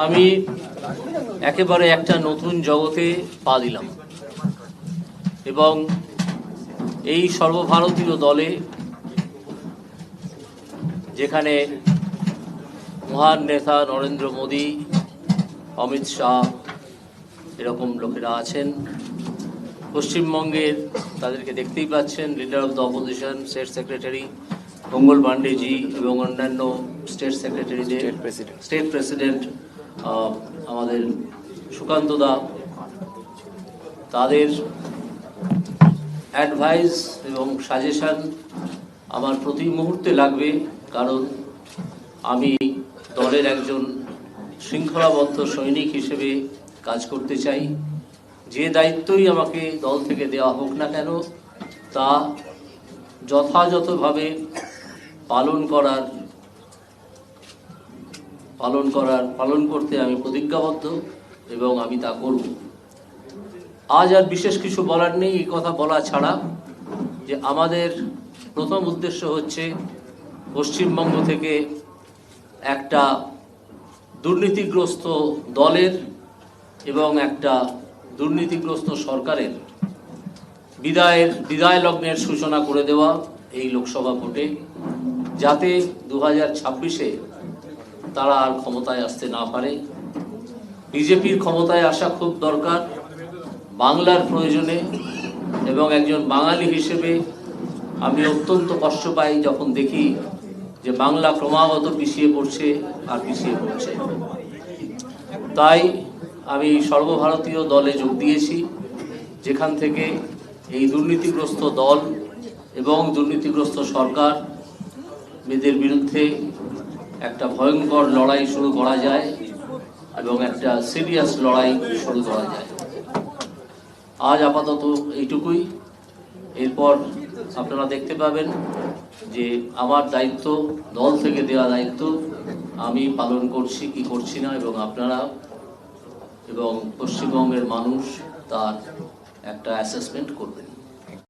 আমি একেবারে একটা নতুন জগতে পা দিলাম এবং এই সর্বভারতীয় দলে যেখানে মহান নেতা নরেন্দ্র মোদী, অমিত শাহ এরকম লোকেরা আছেন, পশ্চিমবঙ্গের তাদেরকে দেখতেই পাচ্ছেন, leader of the opposition, state secretary Mangal Pandeji এবং অন্যান্য স্টেট সেক্রেটারিদের, স্টেট প্রেসিডেন্ট আমাদের সুকান্ত দা, তাদের অ্যাডভাইস এবং সাজেশন আমার প্রতি মুহূর্তে লাগবে, কারণ আমি দলের একজন শৃঙ্খলাবদ্ধ সৈনিক হিসেবে কাজ করতে চাই। যে দায়িত্বই আমাকে দল থেকে দেওয়া হোক না কেন তা যথাযথভাবে পালন করতে আমি প্রতিজ্ঞাবদ্ধ এবং আমি তা করব। আজ আর বিশেষ কিছু বলার নেই, এই কথা বলা ছাড়া যে আমাদের প্রথম উদ্দেশ্য হচ্ছে পশ্চিমবঙ্গ থেকে একটা দুর্নীতিগ্রস্ত দলের এবং একটা দুর্নীতিগ্রস্ত সরকারের বিদায় লগ্নের সূচনা করে দেওয়া এই লোকসভা ভোটে, যাতে 2026-এ তারা আর ক্ষমতায় আসতে না পারে। বিজেপির ক্ষমতায় আসা খুব দরকার বাংলার প্রয়োজনে, এবং একজন বাঙালি হিসেবে আমি অত্যন্ত কষ্ট পাই যখন দেখি যে বাংলা ক্রমাগত পিছিয়ে পড়ছে আর পিছিয়ে পড়ছে। তাই আমি সর্বভারতীয় দলে যোগ দিয়েছি, যেখান থেকে এই দুর্নীতিগ্রস্ত দল এবং দুর্নীতিগ্রস্ত সরকার এদের বিরুদ্ধে একটা ভয়ঙ্কর লড়াই শুরু করা যায় এবং একটা সিরিয়াস লড়াই শুরু করা যায়। আজ আপাতত এইটুকুই। এরপর আপনারা দেখতে পাবেন যে আমার দায়িত্ব, দল থেকে দেওয়া দায়িত্ব আমি পালন করছি কি করছি না, এবং আপনারা এবং পশ্চিমবঙ্গের মানুষ তার একটা অ্যাসেসমেন্ট করবেন।